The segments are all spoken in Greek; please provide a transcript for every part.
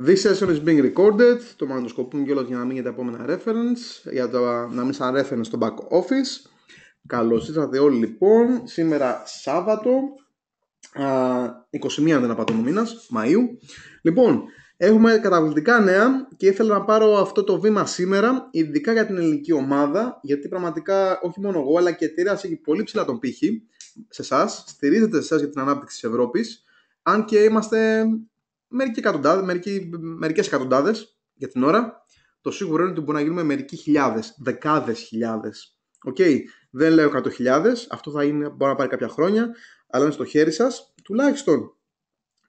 This session is being recorded. Το μαγνητοσκοπούμε κιόλας για να μην για τα επόμενα reference, να μην σαν reference στο back office. Καλώς ήρθατε όλοι λοιπόν. Σήμερα Σάββατο, 21 δεν απατώμε μήνας, Μαΐου. Λοιπόν, έχουμε καταπληκτικά νέα και ήθελα να πάρω αυτό το βήμα σήμερα, ειδικά για την ελληνική ομάδα, γιατί πραγματικά όχι μόνο εγώ, αλλά και η εταιρεία έχει πολύ ψηλά τον πύχη σε εσάς, στηρίζεται σε εσάς για την ανάπτυξη της Ευρώπης, αν και είμαστε μερικές εκατοντάδες για την ώρα. Το σίγουρο είναι ότι μπορεί να γίνουμε μερικοί χιλιάδες, δεκάδες χιλιάδες. Δεν λέω 100.000, αυτό θα είναι, μπορεί να πάρει κάποια χρόνια, αλλά είναι στο χέρι σας. Τουλάχιστον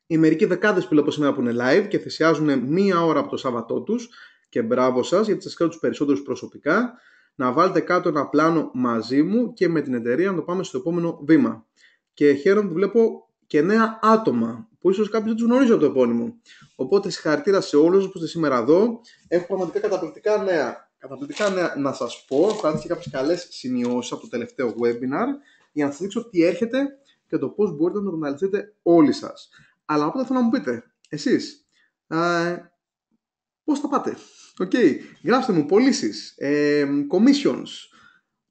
οι μερικοί δεκάδες που σήμερα που είναι live και θυσιάζουν μία ώρα από το Σάββατό τους, και μπράβο σας, γιατί σας ξέρω τους περισσότερους προσωπικά, να βάλετε κάτω ένα πλάνο μαζί μου και με την εταιρεία να το πάμε στο επόμενο βήμα. Και χαίρομαι που βλέπω και νέα άτομα που ίσως κάποιους δεν τους γνωρίζω από το επώνυμο. Οπότε συγχαρητήρια σε όλους που είστε σήμερα εδώ. Έχω πραγματικά καταπληκτικά νέα. Να σας πω. Θα δείτε και κάποιες καλές σημειώσεις από το τελευταίο webinar για να σας δείξω τι έρχεται και το πώς μπορείτε να το γνωρίζετε όλοι σας. Αλλά πρώτα θέλω να μου πείτε εσείς πώς θα πάτε. Γράψτε μου πωλήσεις, commissions,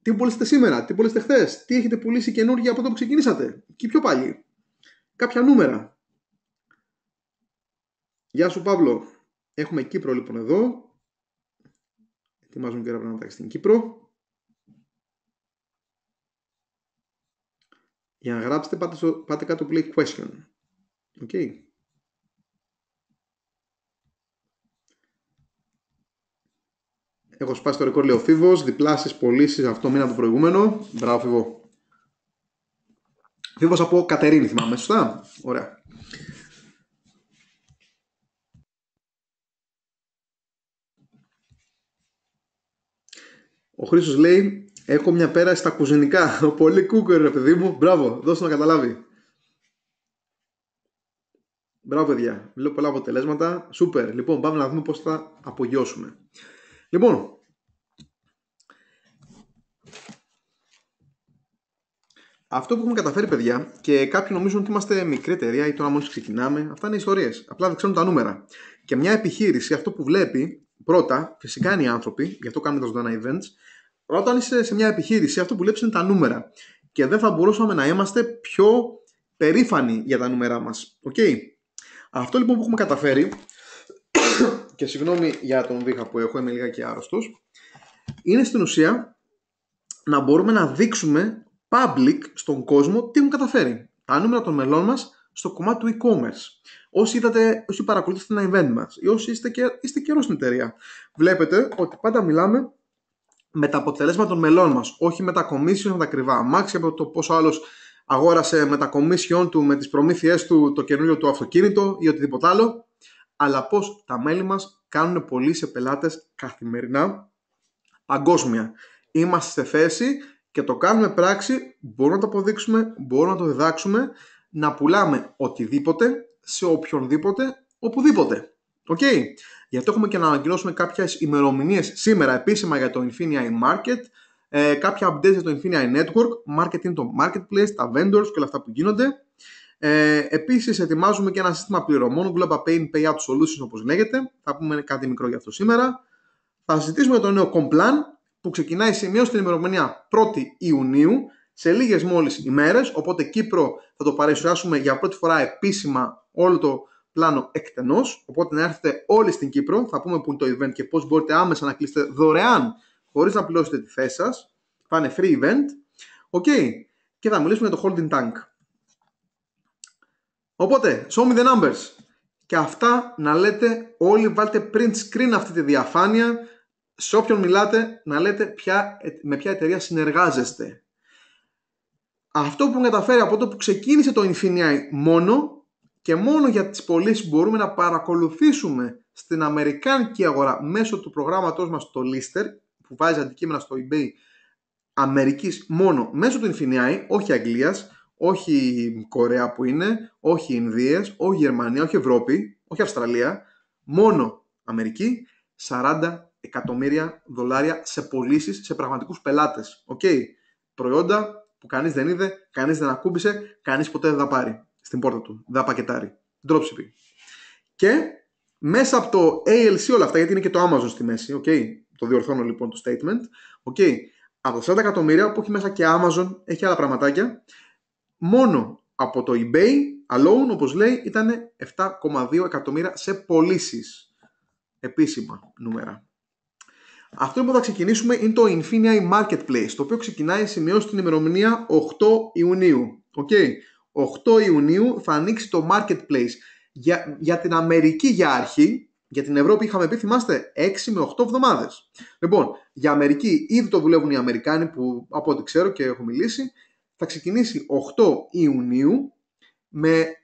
τι πουλήσετε σήμερα, τι πουλήσετε χθες, τι έχετε πουλήσει καινούργια από το που ξεκινήσατε και πιο πάλι. Κάποια νούμερα. Γεια σου Παύλο. Έχουμε Κύπρο λοιπόν εδώ. Ετοιμάζουμε και πράγματα στην Κύπρο. Για να γράψετε πάτε κάτω play question. Έχω σπάσει το ρεκόρ, λέει ο Φίβος. Διπλάσεις πωλήσεις αυτό μήνα από το προηγούμενο. Μπράβο Φίβο. Φίβος από Κατερίνη θυμάμαι, σωστά. Ωραία. Ο Χρήστος λέει, έχω μια πέραση στα κουζινικά. Πολύ κούκερ ρε παιδί μου. Μπράβο, δώσε να καταλάβει. Μπράβο παιδιά, βλέπω πολλά αποτελέσματα. Σούπερ, λοιπόν πάμε να δούμε πώς θα απογειώσουμε. Λοιπόν, αυτό που έχουμε καταφέρει παιδιά, και κάποιοι νομίζουν ότι είμαστε μικρή εταιρεία ή τώρα μόλις ξεκινάμε, αυτά είναι ιστορίες. Απλά δεν ξέρουν τα νούμερα. Και μια επιχείρηση, αυτό που βλέπει, πρώτα, φυσικά είναι οι άνθρωποι, γι' αυτό κάνουμε τα ζωντανά events. Όταν είσαι σε μια επιχείρηση, αυτό που βλέπεις είναι τα νούμερα. Και δεν θα μπορούσαμε να είμαστε πιο περήφανοι για τα νούμερά μας. Αυτό λοιπόν που έχουμε καταφέρει, και συγγνώμη για τον βήχα που έχω, είμαι λίγα και άρρωστος, είναι στην ουσία να μπορούμε να δείξουμε public στον κόσμο τι έχουν καταφέρει. Τα νούμερα των μελών μας στο κομμάτι του e-commerce. Όσοι παρακολουθείτε ένα event μας ή όσοι είστε καιρό στην εταιρεία, βλέπετε ότι πάντα μιλάμε με τα αποτελέσματα των μελών μας, όχι με τα commission, με τα ακριβά. Αμάξια από το πόσο άλλος αγόρασε με τα commission του, με τις προμήθειές του, το καινούριο του αυτοκίνητο ή οτιδήποτε άλλο, αλλά πώς τα μέλη μας κάνουν πωλήσεις σε πελάτες καθημερινά, παγκόσμια. Είμαστε σε θέση και το κάνουμε πράξη, μπορούμε να το αποδείξουμε, μπορούμε να το διδάξουμε, να πουλάμε οτιδήποτε, σε οποιονδήποτε, οπουδήποτε. Γιατί έχουμε και να ανακοινώσουμε κάποιες ημερομηνίες σήμερα επίσημα για το Infinii Market, κάποια updates για το Infinii Network, marketing, το marketplace, τα vendors και όλα αυτά που γίνονται. Επίσης ετοιμάζουμε και ένα σύστημα πληρωμών, Global Pay Payout Solutions όπως λέγεται. Θα πούμε κάτι μικρό για αυτό σήμερα. Θα συζητήσουμε το νέο Complan που ξεκινάει σημείως στην ημερομηνία 1η Ιουνίου, σε λίγες μόλις ημέρες, οπότε Κύπρο θα το παρουσιάσουμε για πρώτη φορά επίσημα όλο το πλάνο εκτενώς, οπότε να έρθετε όλοι στην Κύπρο, θα πούμε που είναι το event και πώς μπορείτε άμεσα να κλείσετε δωρεάν χωρίς να πληρώσετε τη θέση σας. Θα είναι free event. Και θα μιλήσουμε για το holding tank. Οπότε, show me the numbers. Και αυτά να λέτε όλοι, βάλτε print screen αυτή τη διαφάνεια. Σε όποιον μιλάτε να λέτε με ποια εταιρεία συνεργάζεστε. Αυτό που καταφέρει από το που ξεκίνησε το Infinii μόνο και μόνο για τις πωλήσεις που μπορούμε να παρακολουθήσουμε στην αμερικάνικη αγορά μέσω του προγράμματός μας το Lister, που βάζει αντικείμενα στο eBay Αμερικής μόνο μέσω του Infinii, όχι Αγγλίας, όχι Κορέα που είναι, όχι Ινδίες, όχι Γερμανία, όχι Ευρώπη, όχι Αυστραλία, μόνο Αμερική, 40 εκατομμύρια δολάρια σε πωλήσεις σε πραγματικούς πελάτες. Προϊόντα που κανείς δεν είδε, κανείς δεν ακούμπησε, κανείς ποτέ δεν θα πάρει στην πόρτα του, δεν θα πακετάρει. Dropshipping. Και Μέσα από το ALC όλα αυτά, γιατί είναι και το Amazon στη μέση, okay? Το διορθώνω λοιπόν το statement. Okay? Από τα 40 εκατομμύρια που έχει μέσα και Amazon, έχει άλλα πραγματάκια, μόνο από το eBay alone, όπως λέει, ήταν 7,2 εκατομμύρια σε πωλήσεις. Επίσημα νούμερα. Αυτό που θα ξεκινήσουμε είναι το Infinii Marketplace, το οποίο ξεκινάει σημειώσει την ημερομηνία 8 Ιουνίου. Okay? 8 Ιουνίου θα ανοίξει το Marketplace για την Αμερική για αρχή. Για την Ευρώπη είχαμε πει, θυμάστε, 6 με 8 εβδομάδες. Λοιπόν, για Αμερική ήδη το δουλεύουν οι Αμερικάνοι που από ό,τι ξέρω και έχω μιλήσει. Θα ξεκινήσει 8 Ιουνίου.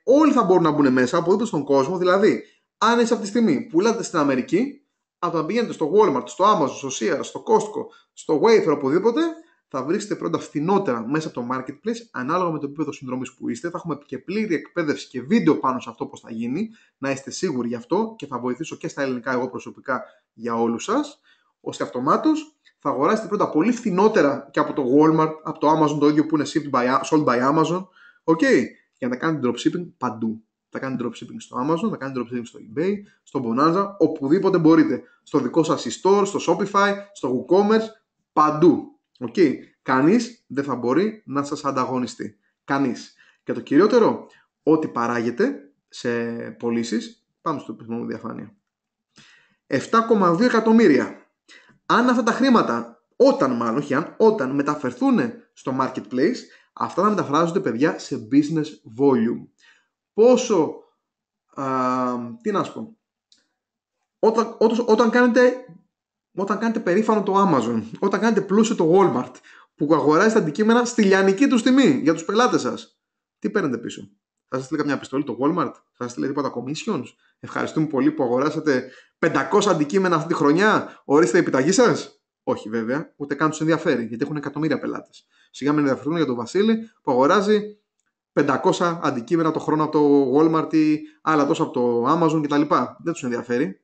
Όλοι θα μπορούν να μπουν μέσα από δίπλα στον κόσμο. Δηλαδή, αν είσαι αυτή τη στιγμή πουλάτε στην Αμερική, από το να πηγαίνετε στο Walmart, στο Amazon, στο Sears, στο Costco, στο Wayfair, οπουδήποτε, θα βρίσκετε πρώτα φθηνότερα μέσα από το Marketplace, ανάλογα με το επίπεδο συνδρομής που είστε. Θα έχουμε και πλήρη εκπαίδευση και βίντεο πάνω σε αυτό πώς θα γίνει, να είστε σίγουροι γι' αυτό, και θα βοηθήσω και στα ελληνικά εγώ προσωπικά για όλους σας, ώστε αυτομάτως θα αγοράσετε πρώτα πολύ φθηνότερα και από το Walmart, από το Amazon το ίδιο που είναι sold by Amazon, okay? Για να κάνετε dropshipping παντού. Θα κάνετε dropshipping στο Amazon, θα κάνετε dropshipping στο eBay, στο Bonanza, οπουδήποτε μπορείτε. Στο δικό σας e-store, στο Shopify, στο WooCommerce, παντού. Okay. Κανείς δεν θα μπορεί να σας ανταγωνιστεί. Κανείς. Και το κυριότερο, ό,τι παράγεται σε πωλήσεις, πάμε στο επόμενο διαφάνεια. 7,2 εκατομμύρια. Αν αυτά τα χρήματα, όταν μεταφερθούν στο Marketplace, αυτά θα μεταφράζονται, παιδιά, σε business volume. Πόσο, τι να σου πω, όταν κάνετε περήφανο το Amazon, όταν κάνετε πλούσιο το Walmart, που αγοράζει τα αντικείμενα στη λιανική τους τιμή για τους πελάτες σας, τι παίρνετε πίσω? Θα σας στείλει καμιά επιστολή το Walmart? Θα σας στείλει τίποτα commissions? Ευχαριστούμε πολύ που αγοράσατε 500 αντικείμενα αυτή τη χρονιά, ορίστε η επιταγή σας? Όχι βέβαια, ούτε καν τους ενδιαφέρει, γιατί έχουν εκατομμύρια πελάτες. Σιγά μην ενδιαφερθούν για τον Βασίλη που αγοράζει 500 αντικείμενα το χρόνο από το Walmart ή άλλα τόσο από το Amazon κτλ. Δεν τους ενδιαφέρει.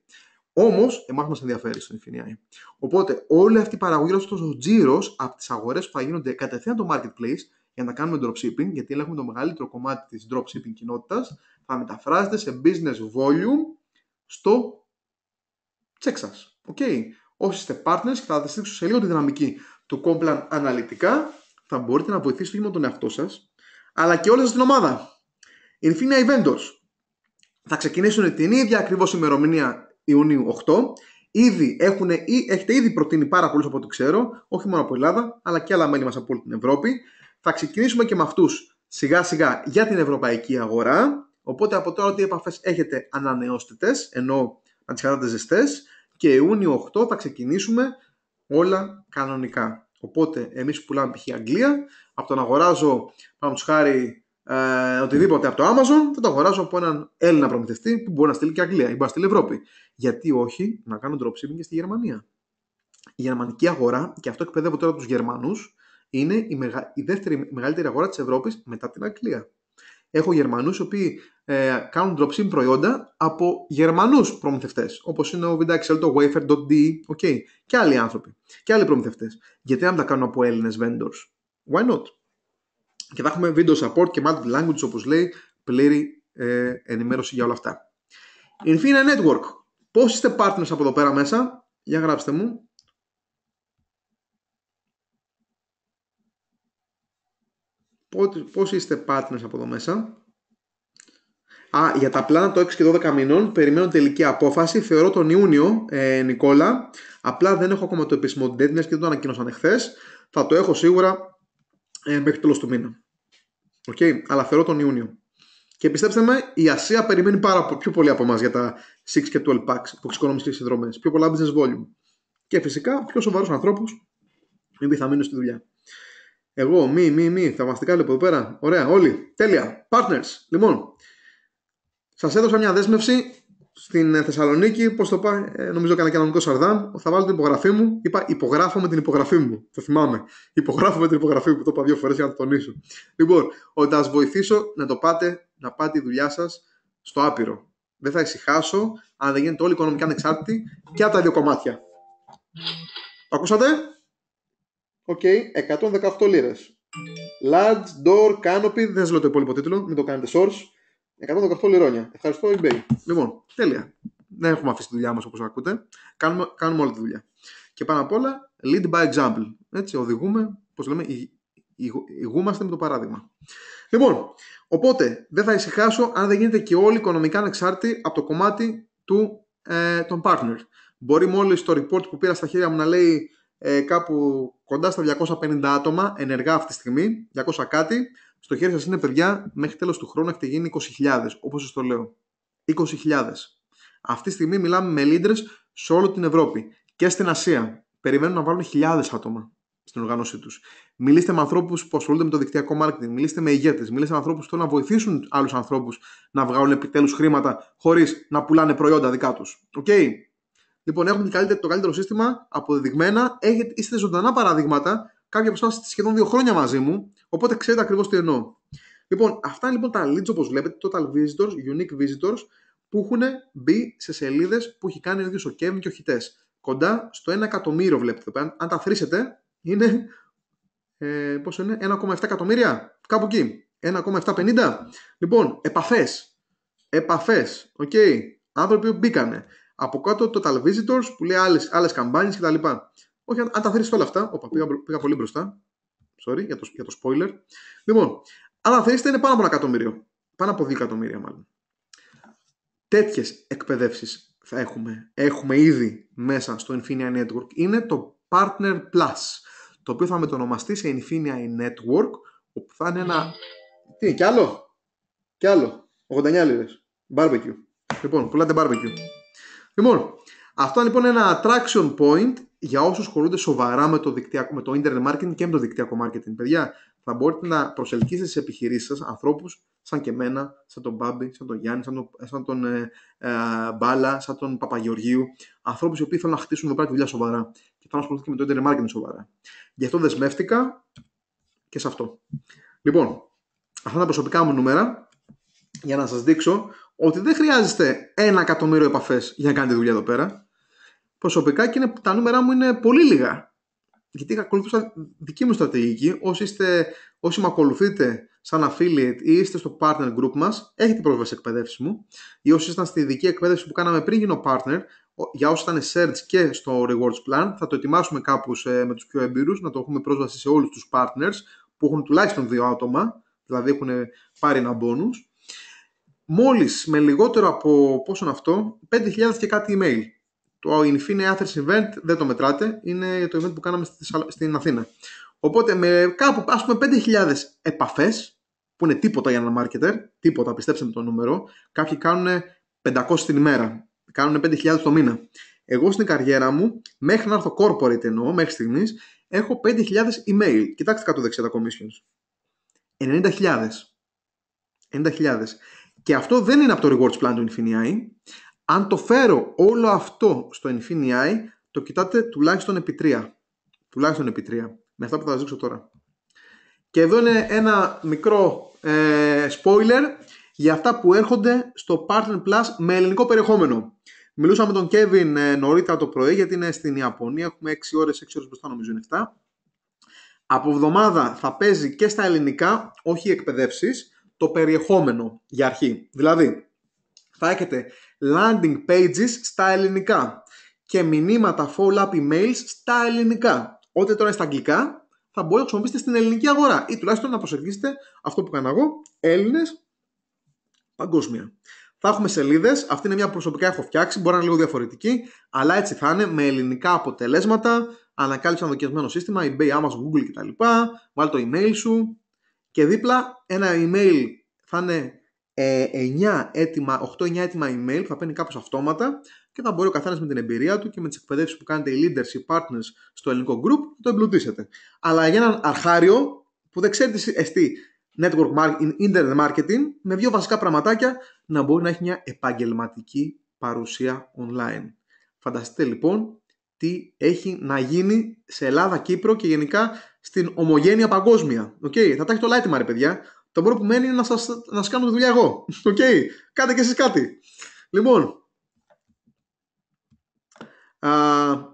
Όμως, εμάς μας ενδιαφέρει στο Infinii. Οπότε, όλη αυτή η παραγωγή, ο τζίρος από τις αγορές που θα γίνονται κατευθείαν το Marketplace για να κάνουμε dropshipping, γιατί έχουμε το μεγαλύτερο κομμάτι της dropshipping κοινότητας, θα μεταφράζεται σε business volume στο check σας. Okay. Όσοι είστε partners, και θα δείξω σε λίγο τη δυναμική του Complan αναλυτικά, θα μπορείτε να βοηθήσετε όχι μόνο τον εαυτό σας, αλλά και όλη σας την ομάδα. Infinii Vendors θα ξεκινήσουν την ίδια ακριβώς ημερομηνία Ιουνίου 8. Έχετε ήδη προτείνει πάρα πολλούς από ό,τι ξέρω, όχι μόνο από Ελλάδα, αλλά και άλλα μέλη μας από όλη την Ευρώπη. Θα ξεκινήσουμε και με αυτούς σιγά σιγά για την ευρωπαϊκή αγορά. Οπότε από τώρα ό,τι επαφές έχετε ανανεώστε τες, ενώ να τις κρατάτε ζεστές. Και Ιούνιο 8 θα ξεκινήσουμε όλα κανονικά. Οπότε εμείς που πουλάμε π.χ. Αγγλία, από το να αγοράζω, πάμε τους χάρη, οτιδήποτε από το Amazon, θα το αγοράζω από έναν Έλληνα προμηθευτή που μπορεί να στείλει και Αγγλία ή μπορεί να στείλει Ευρώπη. Γιατί όχι να κάνω dropshipping και στη Γερμανία? Η γερμανική αγορά, και αυτό εκπαιδεύω τώρα τους Γερμανούς, είναι η δεύτερη μεγαλύτερη αγορά της Ευρώπης μετά την Αγγλία. Έχω Γερμανούς οι οποίοι κάνουν dropshipping προϊόντα από Γερμανούς προμηθευτές, όπως είναι ο Vidaxel, το Wayfair.de, okay, και άλλοι άνθρωποι και άλλοι προμηθευτές. Γιατί να τα κάνουν από Έλληνες vendors? Why not? Και θα έχουμε video support και multiple languages, όπως λέει, πλήρη ενημέρωση για όλα αυτά. Infinii Network. Πώς είστε partners από εδώ πέρα μέσα? Για γράψτε μου. Πώς είστε partners από εδώ μέσα? Για τα πλάνα το 6 και 12 μηνών περιμένω τελική απόφαση. Θεωρώ τον Ιούνιο, Νικόλα. Απλά δεν έχω ακόμα το επίσημο deadline και δεν το ανακοίνωσαν εχθές. Θα το έχω σίγουρα μέχρι τέλος του μήνα. Okay, αλλά θεωρώ τον Ιούνιο. Και πιστέψτε με, η Ασία περιμένει πιο πολύ από εμάς για τα 6 και 12 packs που εξοικονομήσεις στις συνδρομές. Πιο πολλά business volume. Και φυσικά πιο σοβαρούς ανθρώπους μην θα μείνουν στη δουλειά. Εγώ, θαυμαστικά λοιπόν εδώ πέρα. Ωραία, όλοι. Τέλεια. Partners. Λοιπόν, σας έδωσα μια δέσμευση στην Θεσσαλονίκη. Πώς το πάει, νομίζω έκανα κανονικό Σαρδάμ. Θα βάλω την υπογραφή μου. Είπα υπογράφω με την υπογραφή μου. Το θυμάμαι. Υπογράφω με την υπογραφή μου. Το είπα 2 φορές για να το τονίσω. Λοιπόν, ότι θα σας βοηθήσω να το πάτε, να πάτε τη δουλειά σας στο άπειρο. Δεν θα ησυχάσω αν δεν γίνετε όλοι οικονομικά ανεξάρτητοι και από τα 2 κομμάτια. Το ακούσατε? Οκ, 118 λίρες. Large door canopy, δεν σας λέω το υπόλοιπο τίτλο, μην το κάνετε source. 118 λιρόνια. Ευχαριστώ eBay. Λοιπόν, τέλεια. Δεν έχουμε αφήσει τη δουλειά μας όπως ακούτε. Κάνουμε όλη τη δουλειά. Και πάνω απ' όλα, lead by example. Έτσι, οδηγούμε, πώς λέμε, ηγούμαστε με το παράδειγμα. Λοιπόν, οπότε δεν θα ησυχάσω αν δεν γίνεται και όλοι οικονομικά ανεξάρτητοι από το κομμάτι των partner. Μπορεί μόλις το report που πήρα στα χέρια μου να λέει κάπου κοντά στα 250 άτομα ενεργά αυτή τη στιγμή, 200 κάτι. Στο χέρι σας είναι, παιδιά, μέχρι τέλος του χρόνου έχετε γίνει 20.000, όπως σας το λέω. 20.000. Αυτή τη στιγμή μιλάμε με leaders σε όλη την Ευρώπη και στην Ασία. Περιμένουν να βάλουν χιλιάδες άτομα στην οργάνωσή τους. Μιλήστε με ανθρώπους που ασχολούνται με το δικτυακό marketing. Μιλήστε με ηγέτες. Μιλήστε με ανθρώπους που θέλουν να βοηθήσουν άλλους ανθρώπους να βγάλουν επιτέλους χρήματα χωρίς να πουλάνε προϊόντα δικά τους. Okay? Λοιπόν, έχουμε το καλύτερο σύστημα αποδεδειγμένα. Είστε ζωντανά παραδείγματα. Κάποιοι από εσάς σχεδόν 2 χρόνια μαζί μου. Οπότε ξέρετε ακριβώς τι εννοώ. Λοιπόν, αυτά είναι λοιπόν τα leads, όπως βλέπετε, total visitors, unique visitors, που έχουν μπει σε σελίδες που έχει κάνει ο ίδιος ο Kevin και ο Χιτές. Κοντά στο 1 εκατομμύριο βλέπετε. Αν τα θρήσετε, είναι. Πόσο είναι, 1,7 εκατομμύρια. Κάπου εκεί. 1,750. Λοιπόν, επαφές. Okay. Άνθρωποι που μπήκανε. Από κάτω total visitors που λέει άλλες καμπάνιες κτλ. Όχι, αν τα θρήσετε όλα αυτά. Πήγα πολύ μπροστά. Sorry για το spoiler. Λοιπόν, αν τα θρήσετε είναι πάνω από 1 εκατομμύριο. Πάνω από 2 εκατομμύρια μάλλον. Τέτοιες εκπαιδεύσεις θα έχουμε. Έχουμε ήδη μέσα στο Infinia Network. Είναι το Partner Plus, το οποίο θα μετονομαστεί σε Infinia Network, όπου θα είναι ένα. Τι, κι άλλο. 89 λίρες. Barbecue. Λοιπόν, πουλάτε barbecue. Λοιπόν, αυτό είναι λοιπόν ένα attraction point για όσους ασχολούνται σοβαρά με το internet marketing και με το δικτυακό marketing. Παιδιά, θα μπορείτε να προσελκύσετε στις επιχειρήσεις σας ανθρώπους σαν και εμένα, σαν τον Μπάμπη, σαν τον Γιάννη, σαν τον Μπάλα, σαν τον Παπαγεωργίου. Ανθρώπους οι οποίοι θέλουν να χτίσουν εδώ πέρα τη δουλειά σοβαρά και θέλουν να ασχοληθούν και με το internet marketing σοβαρά. Γι' αυτό δεσμεύτηκα και σε αυτό. Λοιπόν, αυτά είναι τα προσωπικά μου νούμερα για να σας δείξω ότι δεν χρειάζεστε 1 εκατομμύριο επαφές για να κάνετε δουλειά εδώ πέρα. Προσωπικά και τα νούμερα μου είναι πολύ λίγα. Γιατί ακολουθούσα δική μου στρατηγική. Όσοι με ακολουθείτε σαν affiliate ή είστε στο partner group μας, έχετε πρόσβαση εκπαιδεύση μου. Ή όσοι ήσταν στη ειδική εκπαίδευση που κάναμε πριν γίνω partner, για όσοι ήταν search και στο rewards plan, θα το ετοιμάσουμε κάπως με τους πιο εμπειρούς, να το έχουμε πρόσβαση σε όλους τους partners που έχουν τουλάχιστον 2 άτομα, δηλαδή έχουν πάρει ένα bonus. Μόλις με λιγότερο από πόσο είναι αυτό, 5.000 και κάτι email. Το Infinia Athens Event δεν το μετράτε, είναι το event που κάναμε στην Αθήνα. Οπότε με κάπου ας πούμε 5.000 επαφές, που είναι τίποτα για ένα marketer, τίποτα, πιστέψτε με το νούμερο. Κάποιοι κάνουν 500 την ημέρα, κάνουν 5.000 το μήνα. Εγώ στην καριέρα μου, μέχρι να έρθω corporate εννοώ, μέχρι στιγμής, έχω 5.000 email. Κοιτάξτε κάτω δεξιά τα commissions. 90.000. Και αυτό δεν είναι από το rewards plan του Infinii. Αν το φέρω όλο αυτό στο Infinii, το κοιτάτε τουλάχιστον επί 3. Τουλάχιστον επί 3. Με αυτά που θα σας δείξω τώρα. Και εδώ είναι ένα μικρό spoiler για αυτά που έρχονται στο Partner Plus με ελληνικό περιεχόμενο. Μιλούσα με τον Kevin νωρίτερα το πρωί, γιατί είναι στην Ιαπωνία. Έχουμε 6 ώρες μπροστά, νομίζω είναι 7. Από εβδομάδα θα παίζει και στα ελληνικά, όχι εκπαιδεύσεις, το περιεχόμενο για αρχή. Δηλαδή, θα έχετε landing pages στα ελληνικά και μηνύματα follow-up emails στα ελληνικά. Ό,τι τώρα είναι στα αγγλικά, θα μπορείτε να χρησιμοποιήσετε στην ελληνική αγορά ή τουλάχιστον να προσελκύσετε αυτό που κάνω εγώ, Έλληνες παγκόσμια. Θα έχουμε σελίδες, αυτή είναι μια που προσωπικά έχω φτιάξει, μπορεί να είναι λίγο διαφορετική, αλλά έτσι θα είναι με ελληνικά αποτελέσματα, ανακάλυψε ένα δοκιμασμένο σύστημα, eBay, Amazon, Google κτλ. Βάλει το email σου και δίπλα ένα email θα είναι 8-9 έτοιμα email που θα παίρνει κάπως αυτόματα και θα μπορεί ο καθένας με την εμπειρία του και με τις εκπαιδεύσεις που κάνετε οι leaders, οι partners στο ελληνικό group να το εμπλουτίσετε. Αλλά για έναν αρχάριο που δεν ξέρει τι εστί network marketing, internet marketing, με 2 βασικά πραγματάκια να μπορεί να έχει μια επαγγελματική παρουσία online. Φανταστείτε λοιπόν τι έχει να γίνει σε Ελλάδα, Κύπρο και γενικά στην ομογένεια παγκόσμια. Okay. Θα τα έχει το έτοιμα, ρε παιδιά. Το μόνο που μένει είναι να σας κάνω τη δουλειά εγώ. Okay. Κάντε και εσείς κάτι. Λοιπόν,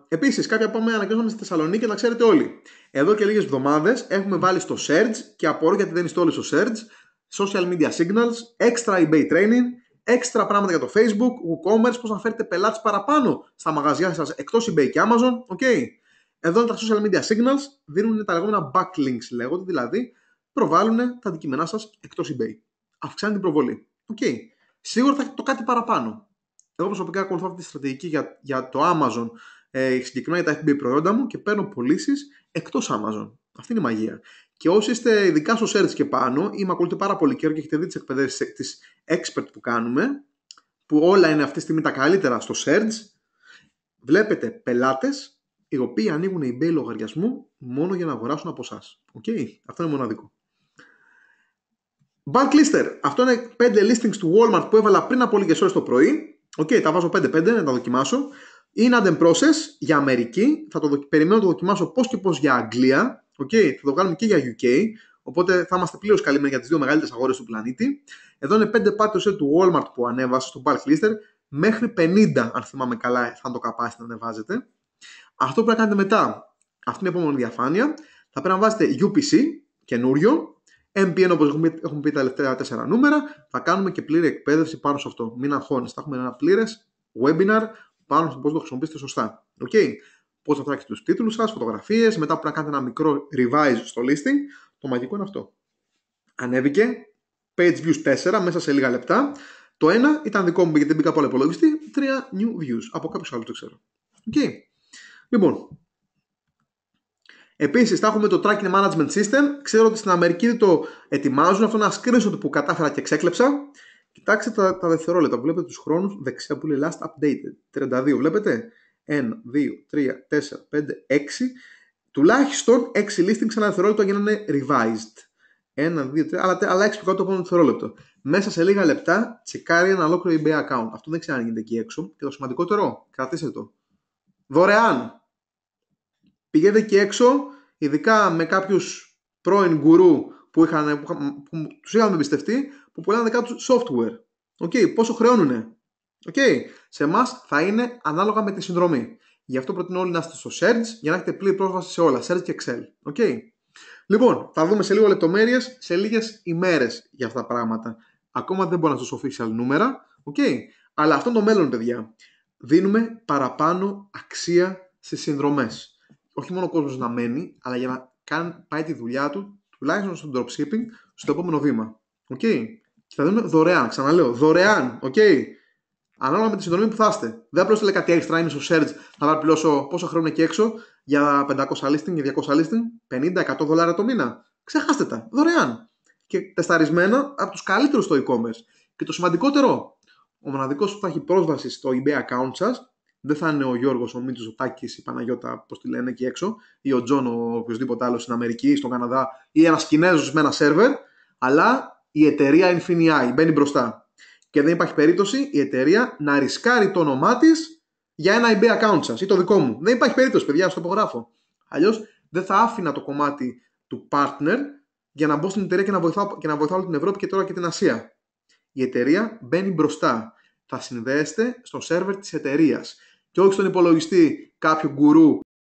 επίσης, κάποια πάμε ανακοινώσαμε στη Θεσσαλονίκη, να ξέρετε όλοι. Εδώ και λίγες εβδομάδες έχουμε βάλει στο Surge και απορώ γιατί δεν είστε όλοι στο Surge, social media signals, extra eBay training, έξτρα πράγματα για το Facebook, WooCommerce, πώς να φέρετε πελάτες παραπάνω στα μαγαζιά σας εκτός eBay και Amazon. Okay. Εδώ είναι τα social media signals, δίνουν τα λεγόμενα backlinks, λέγονται, δηλαδή προβάλλουν τα αντικείμενά σας εκτός eBay. Αυξάνει την προβολή. Okay. Σίγουρα θα έχετε το κάτι παραπάνω. Εγώ προσωπικά ακολουθώ αυτή τη στρατηγική για το Amazon, συγκεκριμένα για τα FBA προϊόντα μου, και παίρνω πωλήσεις εκτός Amazon. Αυτή είναι η μαγεία. Και όσοι είστε ειδικά στο search και πάνω ή με ακολουθείτε πάρα πολύ καιρό και έχετε δει τις εκπαιδεύσεις της expert που κάνουμε, που όλα είναι αυτή τη στιγμή τα καλύτερα στο search, βλέπετε πελάτες οι οποίοι ανοίγουν eBay λογαριασμό μόνο για να αγοράσουν από εσάς. Okay. Αυτό είναι μοναδικό. Bulk lister. Αυτό είναι 5 listings του Walmart που έβαλα πριν από λίγες ώρες το πρωί. Okay, τα βάζω 5-5 να τα δοκιμάσω. Είναι ad process για Αμερική. Περιμένω να το δοκιμάσω πώς και πώς για Αγγλία. Okay, θα το κάνουμε και για UK. Οπότε θα είμαστε πλήρως καλυμμένοι για τις δύο μεγαλύτερες αγορές του πλανήτη. Εδώ είναι 5 pattern του Walmart που ανέβασα στο bulk lister. Μέχρι 50, αν θυμάμαι καλά, θα το capacity να ανεβάζετε. Αυτό που πρέπει να κάνετε μετά, αυτή είναι η επόμενη διαφάνεια. Θα πρέπει να βάζετε UPC, καινούριο. MPN, όπως έχουμε πει τα τελευταία 4 νούμερα. Θα κάνουμε και πλήρη εκπαίδευση πάνω σε αυτό. Μην αγχώνεστε. Θα έχουμε ένα πλήρες webinar πάνω στο πώς το χρησιμοποιήσετε σωστά. Okay. Πώς θα φτιάξετε τους τίτλους σας, φωτογραφίες. Μετά πρέπει να κάνετε ένα μικρό revise στο listing. Το μαγικό είναι αυτό. Ανέβηκε. Page views 4 μέσα σε λίγα λεπτά. Το ένα ήταν δικό μου γιατί δεν μπήκα από άλλο υπολογιστή. 3 new views. Από κάποιους άλλους το ξέρω. Okay. Λοιπόν. Επίσης, θα έχουμε το Tracking Management System. Ξέρω ότι στην Αμερική το ετοιμάζουν. Αυτό είναι ένα screenshot που κατάφερα και ξέκλεψα. Κοιτάξτε τα δευτερόλεπτα. Βλέπετε τους χρόνους δεξιά που λέει Last Updated. 32. Βλέπετε. 1, 2, 3, 4, 5, 6. Τουλάχιστον 6 listings ένα δευτερόλεπτο γίνανε revised. 1, 2, 3. Αλλά 6 που κάτω από ένα δευτερόλεπτο. Μέσα σε λίγα λεπτά τσεκάρει ένα ολόκληρο eBay account. Αυτό δεν ξέρω αν γίνεται εκεί έξω. Και το σημαντικότερο, κρατήστε το. Δωρεάν. Πηγαίνετε εκεί έξω, ειδικά με κάποιους πρώην γκουρού που τους είχαμε εμπιστευτεί, που πουλάνε δικά τους software. Okay, πόσο χρεώνουνε. Okay. Σε εμάς θα είναι ανάλογα με τη συνδρομή. Γι' αυτό προτείνω όλοι να είστε στο search για να έχετε πλήρη πρόσβαση σε όλα. Search και Excel. Okay. Λοιπόν, θα δούμε σε λίγο λεπτομέρειες, σε λίγες ημέρες για αυτά τα πράγματα. Ακόμα δεν μπορώ να σας official νούμερα. Okay. Αλλά αυτό είναι το μέλλον, παιδιά. Δίνουμε παραπάνω αξία στις συνδρομές. Όχι μόνο ο κόσμος να μένει, αλλά για να πάει τη δουλειά του, τουλάχιστον στο dropshipping, στο επόμενο βήμα. Okay. Και θα δίνουμε δωρεάν, ξαναλέω, δωρεάν. Okay. Ανάλογα με τη συνδρομή που θα είστε. Δεν απλώς λέει κάτι έξτρα, είμαι στο search, θα πληρώσω πόσα χρόνια εκεί έξω για 500 listing, για 200 listing, 50-100 δολάρια το μήνα. Ξεχάστε τα, δωρεάν. Και τεσταρισμένα από τους καλύτερους στο e-commerce. Και το σημαντικότερο, ο μοναδικός που θα έχει πρόσβαση στο eBay account σας δεν θα είναι ο Γιώργος, ο Μίτσος, ο Τάκης, η Παναγιώτα, πώς τη λένε εκεί έξω, ή ο Τζον, ο οποιοδήποτε άλλο στην Αμερική ή στον Καναδά, ή ένας Κινέζος με ένα σερβερ, αλλά η εταιρεία Infinii μπαίνει μπροστά. Και δεν υπάρχει περίπτωση η εταιρεία να ρισκάρει το όνομά της για ένα eBay account σας ή το δικό μου. Δεν υπάρχει περίπτωση, παιδιά, στο υπογράφω. Αλλιώς δεν θα άφηνα το κομμάτι του partner για να μπω στην εταιρεία και να βοηθάω όλη την Ευρώπη και τώρα και την Ασία. Η εταιρεία μπαίνει μπροστά. Θα συνδέεστε στο σερβερ της εταιρείας και όχι στον υπολογιστή κάποιου γκουρού